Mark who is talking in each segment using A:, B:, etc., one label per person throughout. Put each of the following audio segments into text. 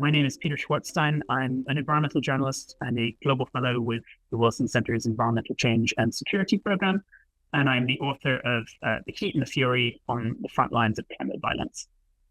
A: My name is Peter Schwartzstein. I'm an environmental journalist and a global fellow with the Wilson Center's Environmental Change and Security Program. And I'm the author of The Heat and the Fury on the Frontlines of Climate Violence.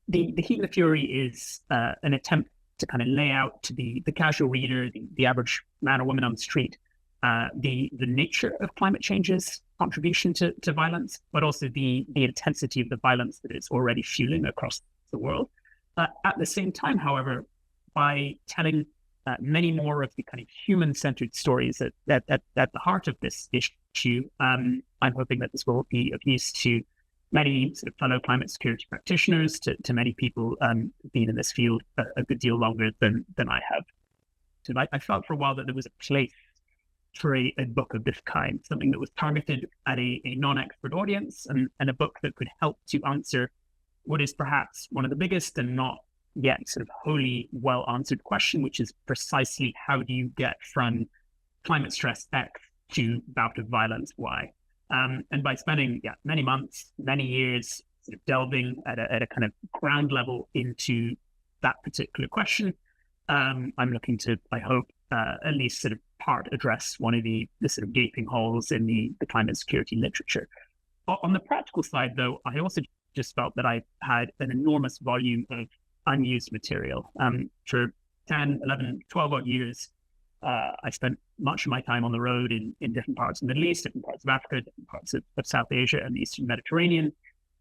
A: The Heat and the Fury is an attempt to kind of lay out to the casual reader, the average man or woman on the street, the nature of climate change's contribution to violence, but also the intensity of the violence that it's already fueling across the world. At the same time, however, by telling many more of the kind of human-centered stories at the heart of this issue, I'm hoping that this will be of use to many sort of fellow climate security practitioners, to many people who've been in this field a good deal longer than I have. So I felt for a while that there was a place for a book of this kind, something that was targeted at a non-expert audience, and a book that could help to answer what is perhaps one of the biggest and not yet sort of wholly well-answered question, which is precisely how do you get from climate stress X to bout of violence Y? And by spending many months, many years sort of delving at a kind of ground level into that particular question, I'm looking to, I hope, at least sort of part address one of the sort of gaping holes in the climate security literature. On the practical side, though, I also just felt that I had an enormous volume of unused material. For 10, 11, 12 odd years, I spent much of my time on the road in different parts of the Middle East, different parts of Africa, different parts of South Asia and the Eastern Mediterranean.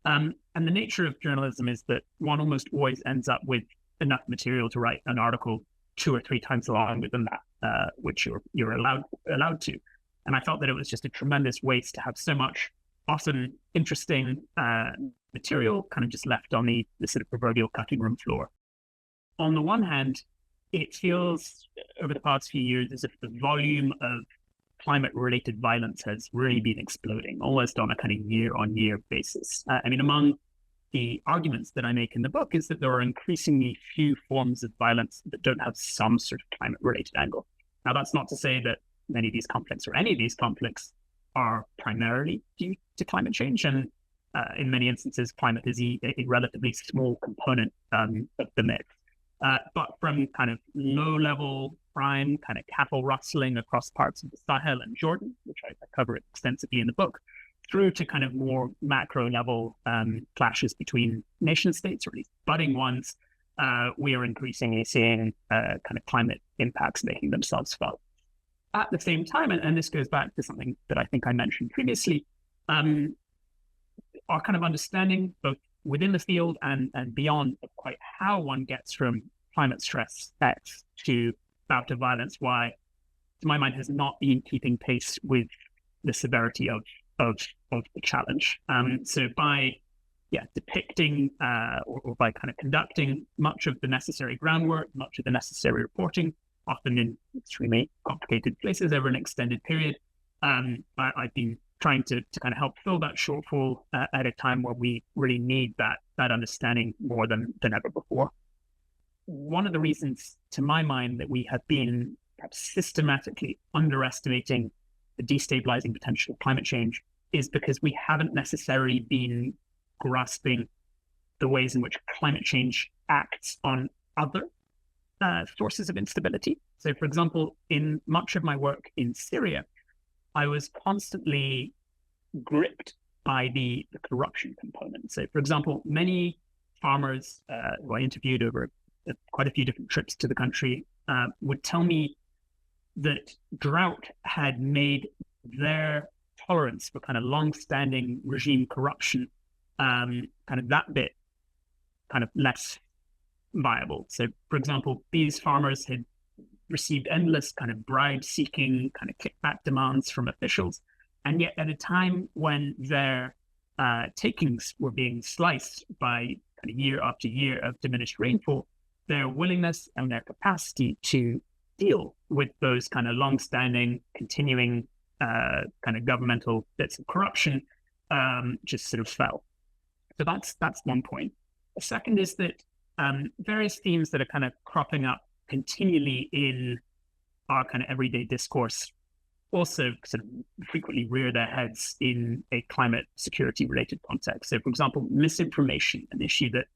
A: And the nature of journalism is that one almost always ends up with enough material to write an article 2 or 3 times longer than that, which you're allowed to. And I felt that it was just a tremendous waste to have so much often interesting material kind of just left on the sort of proverbial cutting room floor. On the one hand, it feels over the past few years as if the volume of climate-related violence has really been exploding, almost on a kind of year-on-year basis. I mean, among the arguments that I make in the book is that there are increasingly few forms of violence that don't have some sort of climate-related angle. Now, that's not to say that many of these conflicts or any of these conflicts are primarily due to climate change. And in many instances, climate is a relatively small component of the mix. But from kind of low-level crime, kind of cattle rustling across parts of the Sahel and Jordan, which I cover extensively in the book, through to kind of more macro-level clashes between nation states, or at least budding ones, we are increasingly seeing kind of climate impacts making themselves felt. At the same time, and this goes back to something that I think I mentioned previously, our kind of understanding, both within the field and beyond, of quite how one gets from climate stress X to bout of violence Y, to my mind, has not been keeping pace with the severity of the challenge. So by depicting or by kind of conducting much of the necessary groundwork, much of the necessary reporting, often in extremely complicated places over an extended period, I've been trying to kind of help fill that shortfall at a time where we really need that understanding more than ever before. One of the reasons, to my mind, that we have been perhaps systematically underestimating the destabilizing potential of climate change is because we haven't necessarily been grasping the ways in which climate change acts on other sources of instability. So, for example, in much of my work in Syria, I was constantly gripped by the corruption component. So, for example, many farmers who I interviewed over quite a few different trips to the country would tell me that drought had made their tolerance for kind of long-standing regime corruption kind of that bit kind of less viable. So, for example, these farmers had received endless kind of bribe-seeking, kind of kickback demands from officials, and yet at a time when their takings were being sliced by kind of year after year of diminished rainfall, their willingness and their capacity to deal with those kind of long-standing, continuing kind of governmental bits of corruption just sort of fell. So that's one point. The second is that various themes that are kind of cropping up continually in our kind of everyday discourse also sort of frequently rear their heads in a climate security related context. So, for example, misinformation, an issue that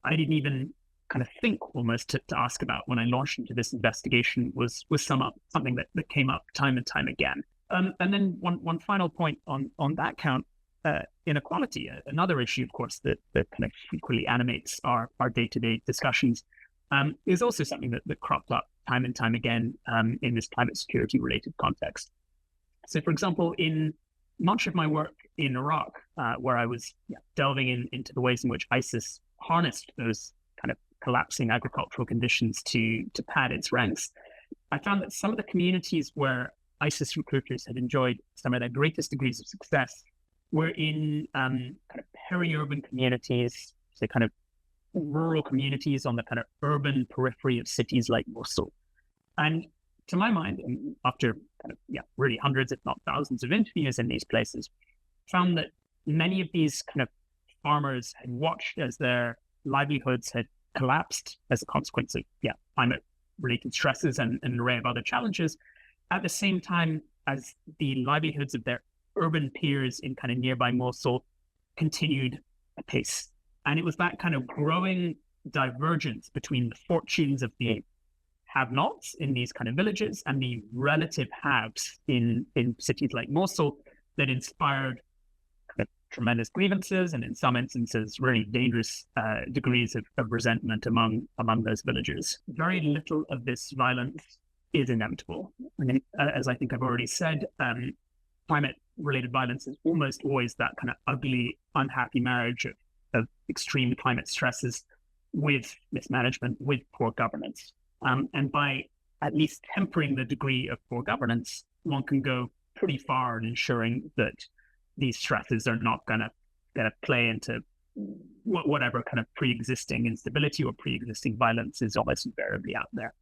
A: I didn't even kind of think almost to ask about when I launched into this investigation was something that came up time and time again. And then one final point on that count, inequality, another issue, of course, that kind of equally animates our day-to-day discussions, is also something that cropped up time and time again in this climate security related context. So, for example, in much of my work in Iraq, where I was delving into the ways in which ISIS harnessed those kind of collapsing agricultural conditions to pad its ranks, I found that some of the communities where ISIS recruiters had enjoyed some of their greatest degrees of success were in kind of peri-urban communities, so kind of rural communities on the kind of urban periphery of cities like Mosul. And to my mind, and after kind of really hundreds, if not thousands of interviews in these places, found that many of these kind of farmers had watched as their livelihoods had collapsed as a consequence of climate-related stresses and an array of other challenges, at the same time as the livelihoods of their urban peers in kind of nearby Mosul continued apace. And it was that kind of growing divergence between the fortunes of the have-nots in these kind of villages and the relative haves in cities like Mosul that inspired kind of tremendous grievances and in some instances really dangerous degrees of resentment among those villagers. Very little of this violence is inevitable. I mean, as I think I've already said, climate-related violence is almost always that kind of ugly, unhappy marriage of extreme climate stresses with mismanagement, with poor governance. And by at least tempering the degree of poor governance, one can go pretty far in ensuring that these stresses are not going to play into whatever kind of pre-existing instability or pre-existing violence is almost invariably out there.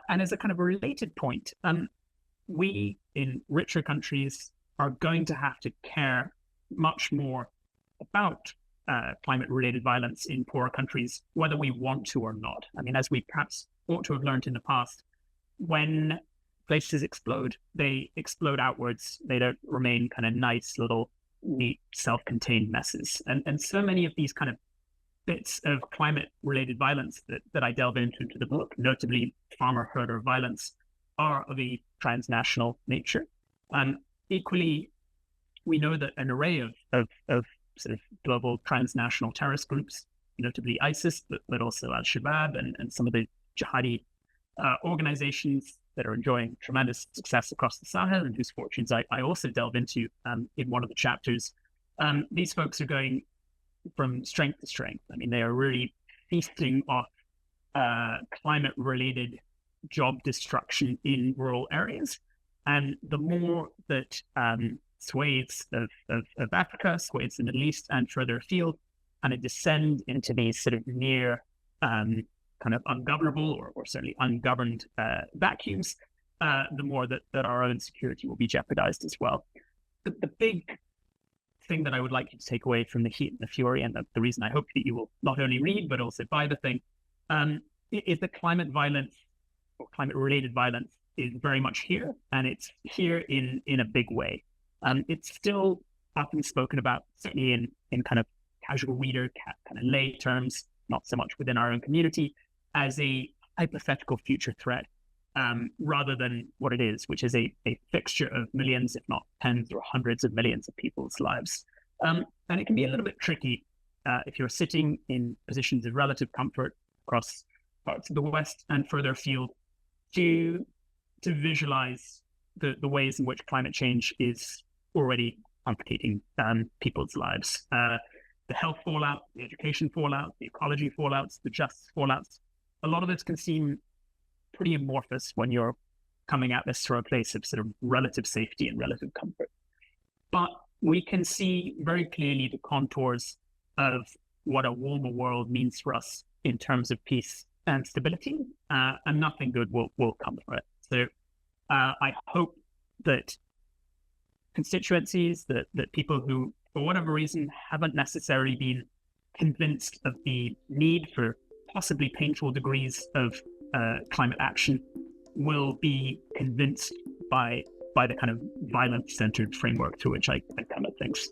A: And as a kind of a related point, we in richer countries are going to have to care much more about climate-related violence in poorer countries, whether we want to or not. I mean, as we perhaps ought to have learned in the past, when places explode, they explode outwards. They don't remain kind of nice little neat self-contained messes. And so many of these kind of bits of climate-related violence that I delve into the book, notably farmer-herder violence, are of a transnational nature. Equally, we know that an array of sort of global transnational terrorist groups, notably ISIS, but also Al-Shabaab and some of the jihadi organizations that are enjoying tremendous success across the Sahel and whose fortunes I also delve into in one of the chapters. These folks are going from strength to strength. I mean, they are really feasting off climate-related job destruction in rural areas. And the more that swathes of Africa, swathes in the Middle East and further afield, and it descend into these sort of near kind of ungovernable or certainly ungoverned vacuums, the more that our own security will be jeopardized as well. The big thing that I would like you to take away from The Heat and the Fury, and the reason I hope that you will not only read, but also buy the thing, is that climate violence or climate-related violence is very much here, and it's here in a big way. It's still often spoken about, certainly in kind of casual reader, kind of lay terms, not so much within our own community, as a hypothetical future threat, rather than what it is, which is a fixture of millions, if not tens or hundreds of millions of people's lives. And it can be a little bit tricky if you're sitting in positions of relative comfort across parts of the West and further afield to visualize the ways in which climate change is already complicating people's lives. The health fallout, the education fallout, the ecology fallouts, the justice fallouts, a lot of this can seem pretty amorphous when you're coming at this from a place of sort of relative safety and relative comfort. But we can see very clearly the contours of what a warmer world means for us in terms of peace and stability, and nothing good will come from it. So I hope that constituencies, that people who, for whatever reason, haven't necessarily been convinced of the need for possibly painful degrees of climate action will be convinced by the kind of violence-centered framework through which I come at things.